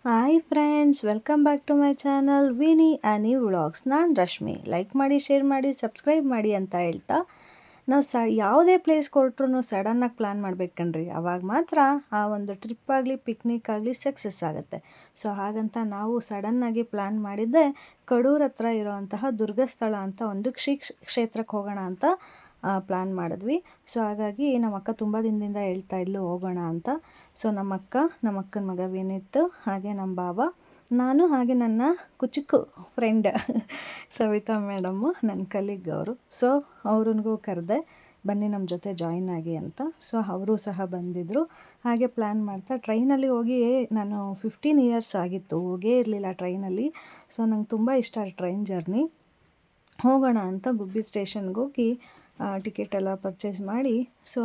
Hi friends, welcome back to my channel Vini Annie vlogs. ನಾನು Rashmi. Like ಮಾಡಿ, share ಮಾಡಿ, subscribe ಮಾಡಿ ಅಂತ ಹೇಳ್ತಾ, ನಾವು ಯಾವುದೇ ಪ್ಲೇಸ್ಗೆ ಹೊರಟ್ರೂ ಸಡನ್ನಾಗಿ ಪ್ಲ್ಯಾನ್ ಮಾಡ್ಬೇಕಣ್ರಿ. ಅವಾಗ ಮಾತ್ರ ಆ ಒಂದು ಟ್ರಿಪ್ ಆಗಲಿ ಪಿಕ್ನಿಕ್ ಆಗಲಿ ಸಕ್ಸಸ್ ಆಗುತ್ತೆ. ಸೊ ಹಾಗಂತ ನಾವು ಸಡನ್ನಾಗಿ ಪ್ಲ್ಯಾನ್ ಮಾಡಿದ್ದೆ ಕಡೂರ್ ಹತ್ರ ಇರೋವಂತಹ ದುರ್ಗಸ್ಥಳ ಅಂತ ಒಂದು ಕ್ಷೇತ್ರಕ್ಕೆ ಹೋಗೋಣ ಅಂತ ಪ್ಲ್ಯಾನ್ ಮಾಡಿದ್ವಿ. ಸೊ ಹಾಗಾಗಿ ನಮ್ಮ ಅಕ್ಕ ತುಂಬ ದಿನದಿಂದ ಹೇಳ್ತಾ ಇದ್ಲು ಹೋಗೋಣ ಅಂತ. ಸೊ ನಮ್ಮ ಅಕ್ಕನ ಮಗ ವಿನೀತ್, ಹಾಗೆ ನಮ್ಮ ಬಾವ, ನಾನು, ಹಾಗೆ ನನ್ನ ಕುಚಿಕ್ಕು ಫ್ರೆಂಡ್ ಸವಿತಾ ಮೇಡಮ್ಮು, ನನ್ನ ಕಲೀಗ್ ಅವರು. ಸೊ ಅವ್ರಿಗೂ ಕರೆದೆ, ಬನ್ನಿ ನಮ್ಮ ಜೊತೆ ಜಾಯಿನ್ ಆಗಿ ಅಂತ. ಸೊ ಅವರು ಸಹ ಬಂದಿದ್ದರು. ಹಾಗೆ ಪ್ಲ್ಯಾನ್ ಮಾಡ್ತಾ ಟ್ರೈನಲ್ಲಿ ಹೋಗಿ ನಾನು 15 ಇಯರ್ಸ್ ಆಗಿತ್ತು ಹೋಗೇ ಇರಲಿಲ್ಲ ಟ್ರೈನಲ್ಲಿ. ಸೊ ನಂಗೆ ತುಂಬ ಇಷ್ಟ ಟ್ರೈನ್ ಜರ್ನಿ. ಹೋಗೋಣ ಅಂತ ಗುಬ್ಬಿ ಸ್ಟೇಷನ್ಗೆ ಹೋಗಿ ಟಿಕೆಟ್ ಎಲ್ಲ ಪರ್ಚೇಸ್ ಮಾಡಿ, ಸೊ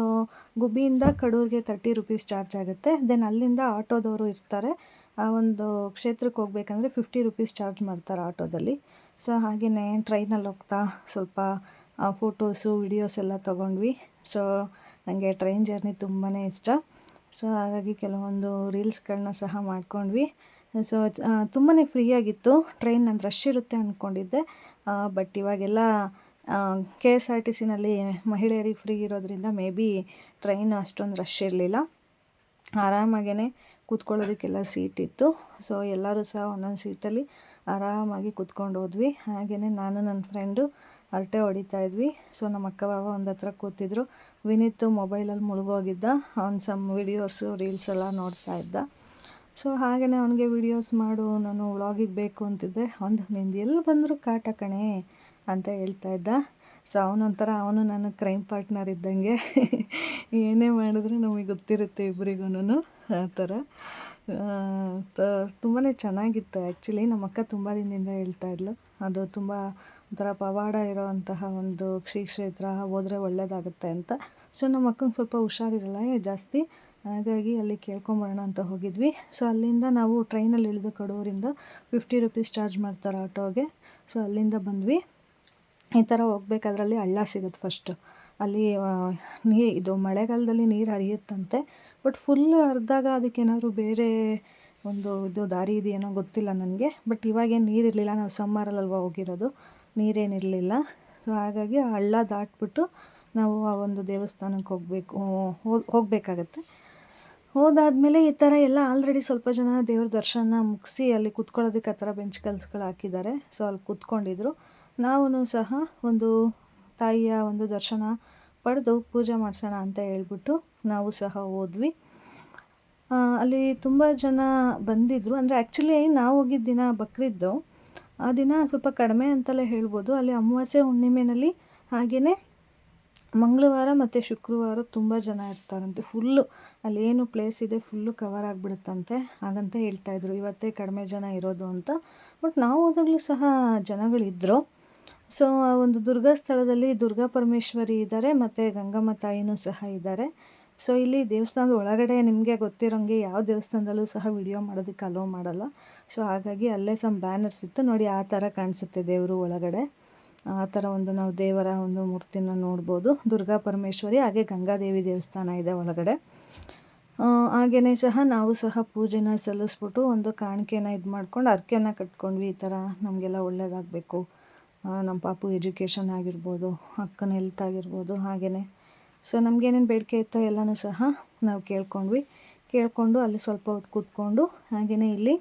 ಗುಬ್ಬಿಯಿಂದ ಕಡೂರಿಗೆ 30 ರುಪೀಸ್ ಚಾರ್ಜ್ ಆಗುತ್ತೆ. ದೆನ್ ಅಲ್ಲಿಂದ ಆಟೋದವರು ಇರ್ತಾರೆ. ಆ ಒಂದು ಕ್ಷೇತ್ರಕ್ಕೆ ಹೋಗ್ಬೇಕಂದ್ರೆ 50 ರುಪೀಸ್ ಚಾರ್ಜ್ ಮಾಡ್ತಾರೆ ಆಟೋದಲ್ಲಿ. ಸೊ ಹಾಗೆಯೇ ಟ್ರೈನಲ್ಲಿ ಹೋಗ್ತಾ ಸ್ವಲ್ಪ ಫೋಟೋಸು ವಿಡಿಯೋಸ್ ಎಲ್ಲ ತೊಗೊಂಡ್ವಿ. ಸೊ ನನಗೆ ಟ್ರೈನ್ ಜರ್ನಿ ತುಂಬಾ ಇಷ್ಟ. ಸೊ ಹಾಗಾಗಿ ಕೆಲವೊಂದು ರೀಲ್ಸ್ಗಳನ್ನ ಸಹ ಮಾಡ್ಕೊಂಡ್ವಿ. ಸೊ ತುಂಬಾ ಫ್ರೀಯಾಗಿತ್ತು ಟ್ರೈನ್. ನಾನು ರಶ್ ಇರುತ್ತೆ ಅಂದ್ಕೊಂಡಿದ್ದೆ, ಬಟ್ ಇವಾಗೆಲ್ಲ KSRTCನಲ್ಲಿ ಮಹಿಳೆಯರಿಗೆ ಫ್ರೀ ಇರೋದ್ರಿಂದ ಮೇ ಬಿ ಟ್ರೈನ್ ಅಷ್ಟೊಂದು ರಶ್ ಇರಲಿಲ್ಲ. ಆರಾಮಾಗೇ ಕೂತ್ಕೊಳ್ಳೋದಕ್ಕೆಲ್ಲ ಸೀಟ್ ಇತ್ತು. ಸೊ ಎಲ್ಲರೂ ಸಹ ಒಂದೊಂದು ಸೀಟಲ್ಲಿ ಆರಾಮಾಗಿ ಕೂತ್ಕೊಂಡು ಹೋದ್ವಿ. ಹಾಗೆಯೇ ನಾನು ನನ್ನ ಫ್ರೆಂಡು ಹರಟೆ ಹೊಡಿತಾ ಇದ್ವಿ. ಸೊ ನಮ್ಮ ಅಕ್ಕ ಬಾವ ಒಂದು ಹತ್ರ ಕೂತಿದ್ರು. ವಿನೀತ್ ಮೊಬೈಲಲ್ಲಿ ಮುಳುಗೋಗಿದ್ದ, ಅವ್ನು ಸಮ್ ವಿಡಿಯೋಸು ರೀಲ್ಸ್ ಎಲ್ಲ ನೋಡ್ತಾ ಇದ್ದ. ಸೊ ಹಾಗೆಯೇ ಅವನಿಗೆ ವಿಡಿಯೋಸ್ ಮಾಡು, ನಾನು ವ್ಲಾಗಿಗೆ ಬೇಕು ಅಂತಿದ್ದೆ. ನಿಂದು ಎಲ್ಲಿ ಬಂದರೂ ಕಾಟ ಕಣೆ ಅಂತ ಹೇಳ್ತಾ ಇದ್ದ. ಸೊ ಅವನು ನಾನು ಕ್ರೈಮ್ ಪಾರ್ಟ್ನರ್ ಇದ್ದಂಗೆ ಏನೇ ಮಾಡಿದ್ರು ನಮಗೆ ಗೊತ್ತಿರುತ್ತೆ ಇಬ್ಬರಿಗೂ ಆ ಥರ. ತುಂಬಾ ಚೆನ್ನಾಗಿತ್ತು ಆ್ಯಕ್ಚುಲಿ. ನಮ್ಮ ಅಕ್ಕ ತುಂಬ ದಿನದಿಂದ ಹೇಳ್ತಾ ಇದ್ಲು, ಅದು ತುಂಬ ಒಂಥರ ಪವಾಡ ಇರೋವಂತಹ ಒಂದು ಕ್ಷೇತ್ರ, ಹೋದರೆ ಒಳ್ಳೆಯದಾಗುತ್ತೆ ಅಂತ. ಸೊ ನಮ್ಮ ಅಕ್ಕಂಗೆ ಸ್ವಲ್ಪ ಹುಷಾರಿರಲ್ಲ ಜಾಸ್ತಿ, ಹಾಗಾಗಿ ಅಲ್ಲಿ ಕೇಳ್ಕೊಂಬರೋಣ ಅಂತ ಹೋಗಿದ್ವಿ. ಸೊ ಅಲ್ಲಿಂದ ನಾವು ಟ್ರೈನಲ್ಲಿ ಇಳಿದು ಕಡೂರಿಂದ 50 ರುಪೀಸ್ ಚಾರ್ಜ್ ಮಾಡ್ತಾರೆ ಆಟೋಗೆ. ಸೊ ಅಲ್ಲಿಂದ ಬಂದ್ವಿ. ಈ ಥರ ಹೋಗ್ಬೇಕಾದ್ರಲ್ಲಿ ಹಳ್ಳ ಸಿಗುತ್ತೆ ಫಸ್ಟು. ಅಲ್ಲಿ ಇದು ಮಳೆಗಾಲದಲ್ಲಿ ನೀರು ಹರಿಯುತ್ತಂತೆ, ಬಟ್ ಫುಲ್ಲು ಹರಿದಾಗ ಅದಕ್ಕೇನಾದ್ರು ಬೇರೆ ಇದು ದಾರಿ ಇದೆಯೇನೋ ಗೊತ್ತಿಲ್ಲ ನನಗೆ. ಬಟ್ ಇವಾಗೇನು ನೀರಿರಲಿಲ್ಲ, ನಾವು ಸಮ್ಮರಲ್ಲಲ್ವ ಹೋಗಿರೋದು, ನೀರೇನಿರಲಿಲ್ಲ. ಸೊ ಹಾಗಾಗಿ ಆ ಹಳ್ಳ ದಾಟ್ಬಿಟ್ಟು ನಾವು ಆ ಒಂದು ದೇವಸ್ಥಾನಕ್ಕೆ ಹೋಗಬೇಕಾಗತ್ತೆ. ಹೋದಾದ್ಮೇಲೆ ಈ ಥರ ಎಲ್ಲ ಆಲ್ರೆಡಿ ಸ್ವಲ್ಪ ಜನ ದೇವ್ರ ದರ್ಶನ ಮುಗಿಸಿ ಅಲ್ಲಿ ಕೂತ್ಕೊಳ್ಳೋದಕ್ಕೆ ಆ ಥರ ಬೆಂಚ್ ಕಲ್ಸ್ಗಳು ಹಾಕಿದ್ದಾರೆ. ಸೊ ಅಲ್ಲಿ ಕೂತ್ಕೊಂಡಿದ್ರು. ನಾವು ಸಹ ಒಂದು ತಾಯಿಯ ಒಂದು ದರ್ಶನ ಪಡೆದು ಪೂಜೆ ಮಾಡಿಸೋಣ ಅಂತ ಹೇಳ್ಬಿಟ್ಟು ನಾವು ಸಹ ಹೋದ್ವಿ. ಅಲ್ಲಿ ತುಂಬ ಜನ ಬಂದಿದ್ದರು. ಅಂದರೆ ಆ್ಯಕ್ಚುಲಿ ನಾವು ಹೋಗಿದ್ದ ದಿನ ಬಕ್ರಿದ್ದು, ಆ ದಿನ ಸ್ವಲ್ಪ ಕಡಿಮೆ ಅಂತಲೇ ಹೇಳ್ಬೋದು. ಅಲ್ಲಿ ಅಮಾವಾಸ್ಯೆ ಹುಣ್ಣಿಮೆಯಲ್ಲಿ ಹಾಗೆಯೇ ಮಂಗಳವಾರ ಮತ್ತು ಶುಕ್ರವಾರ ತುಂಬ ಜನ ಇರ್ತಾರಂತೆ. ಫುಲ್ಲು ಅಲ್ಲೇನು ಪ್ಲೇಸ್ ಇದೆ ಫುಲ್ಲು ಕವರ್ ಆಗಿಬಿಡುತ್ತಂತೆ. ಹಾಗಂತ ಹೇಳ್ತಾಯಿದ್ರು, ಇವತ್ತೇ ಕಡಿಮೆ ಜನ ಇರೋದು ಅಂತ. ಬಟ್ ನಾವು ಹೋದಾಗಲೂ ಸಹ ಜನಗಳಿದ್ದರು. ಸೊ ಆ ಒಂದು ದುರ್ಗಸ್ಥಳದಲ್ಲಿ ದುರ್ಗಾ ಪರಮೇಶ್ವರಿ ಇದ್ದಾರೆ ಮತ್ತು ಗಂಗಮ್ಮ ತಾಯಿನೂ ಸಹ ಇದ್ದಾರೆ. ಸೊ ಇಲ್ಲಿ ದೇವಸ್ಥಾನದ ಒಳಗಡೆ ನಿಮಗೆ ಗೊತ್ತಿರೋಂಗೆ ಯಾವ ದೇವಸ್ಥಾನದಲ್ಲೂ ಸಹ ವಿಡಿಯೋ ಮಾಡೋದಕ್ಕೆ ಅಲೋ ಮಾಡಲ್ಲ. ಸೊ ಹಾಗಾಗಿ ಅಲ್ಲೇ ಸಮ್ ಬ್ಯಾನರ್ಸ್ ಇತ್ತು ನೋಡಿ, ಆ ಥರ ಕಾಣಿಸುತ್ತೆ ದೇವರು ಒಳಗಡೆ. ಆ ಥರ ಒಂದು ನಾವು ದೇವರ ಒಂದು ಮೂರ್ತಿನ ನೋಡ್ಬೋದು. ದುರ್ಗಾ ಪರಮೇಶ್ವರಿ ಹಾಗೆ ಗಂಗಾದೇವಿ ದೇವಸ್ಥಾನ ಇದೆ ಒಳಗಡೆ. ಹಾಗೆಯೇ ಸಹ ನಾವು ಸಹ ಪೂಜೆನ ಸಲ್ಲಿಸ್ಬಿಟ್ಟು ಒಂದು ಕಾಣಿಕೆನ ಇದು ಮಾಡ್ಕೊಂಡು ಹರಕೆನ ಕಟ್ಕೊಂಡ್ವಿ. ಈ ಥರ ನಮಗೆಲ್ಲ ಒಳ್ಳೆಯದಾಗಬೇಕು, ನಮ್ಮ ಪಾಪು ಎಜುಕೇಷನ್ ಆಗಿರ್ಬೋದು, ಅಕ್ಕನ ಹೆಲ್ತ್ ಆಗಿರ್ಬೋದು, ಹಾಗೆಯೇ ಸೊ ನಮಗೇನೇನು ಬೇಡಿಕೆ ಇತ್ತೋ ಎಲ್ಲನೂ ಸಹ ನಾವು ಕೇಳ್ಕೊಂಡು ಅಲ್ಲಿ ಸ್ವಲ್ಪ ಹೊತ್ತು ಕೂತ್ಕೊಂಡು, ಹಾಗೆಯೇ ಇಲ್ಲಿ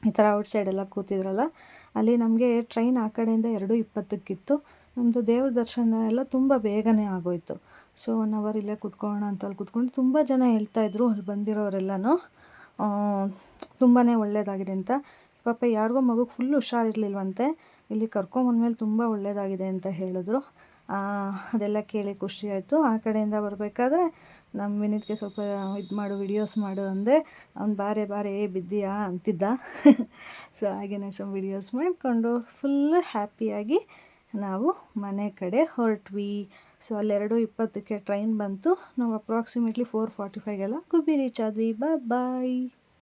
ಈ ಥರ ಔಟ್ಸೈಡೆಲ್ಲ ಕೂತಿದ್ರಲ್ಲ, ಅಲ್ಲಿ ನಮಗೆ ಟ್ರೈನ್ ಆ ಕಡೆಯಿಂದ 2:20 ನಮ್ಮದು ದೇವ್ರ ದರ್ಶನ ಎಲ್ಲ ತುಂಬ ಬೇಗನೆ ಆಗೋಯಿತು. ಸೊ 1 ಅವರ್ ಇಲ್ಲೇ ಕೂತ್ಕೊಳ್ಳೋಣ ಅಂತ ಅಲ್ಲಿ ಕೂತ್ಕೊಂಡು ತುಂಬ ಜನ ಹೇಳ್ತಾಯಿದ್ರು ಅಲ್ಲಿ ಬಂದಿರೋರೆಲ್ಲನೂ ತುಂಬಾ ಒಳ್ಳೆಯದಾಗಿದೆ ಅಂತ. ಪಾಪ ಯಾರಿಗೋ ಮಗುಗೆ ಫುಲ್ ಹುಷಾರಿರ್ಲಿಲ್ವಂತೆ, ಇಲ್ಲಿ ಕರ್ಕೊಂಬಂದ್ಮೇಲೆ ತುಂಬ ಒಳ್ಳೆಯದಾಗಿದೆ ಅಂತ ಹೇಳಿದ್ರು. ಅದೆಲ್ಲ ಕೇಳಿ ಖುಷಿ ಆಯಿತು. ಆ ಕಡೆಯಿಂದ ಬರಬೇಕಾದ್ರೆ ನಮ್ಮ ವಿನೀತ್ಗೆ ಸ್ವಲ್ಪ ಇದು ಮಾಡು, ವಿಡಿಯೋಸ್ ಮಾಡು ಅಂದೆ. ಅವ್ನು ಬಾರೆ ಬಿದ್ದೀಯಾ ಅಂತಿದ್ದ. ಸೊ ಹಾಗೆಯೇ ಸ್ವಲ್ಪ ವಿಡಿಯೋಸ್ ಮಾಡಿಕೊಂಡು ಫುಲ್ಲು ಹ್ಯಾಪಿಯಾಗಿ ನಾವು ಮನೆ ಕಡೆ ಹೊರಟ್ವಿ. ಸೊ ಅಲ್ಲಿ 2:20 ಟ್ರೈನ್ ಬಂತು. ನಾವು ಅಪ್ರಾಕ್ಸಿಮೇಟ್ಲಿ 4:45 ಗುಬ್ಬಿ ರೀಚ್ ಆದ್ವಿ. ಬಾಯ್.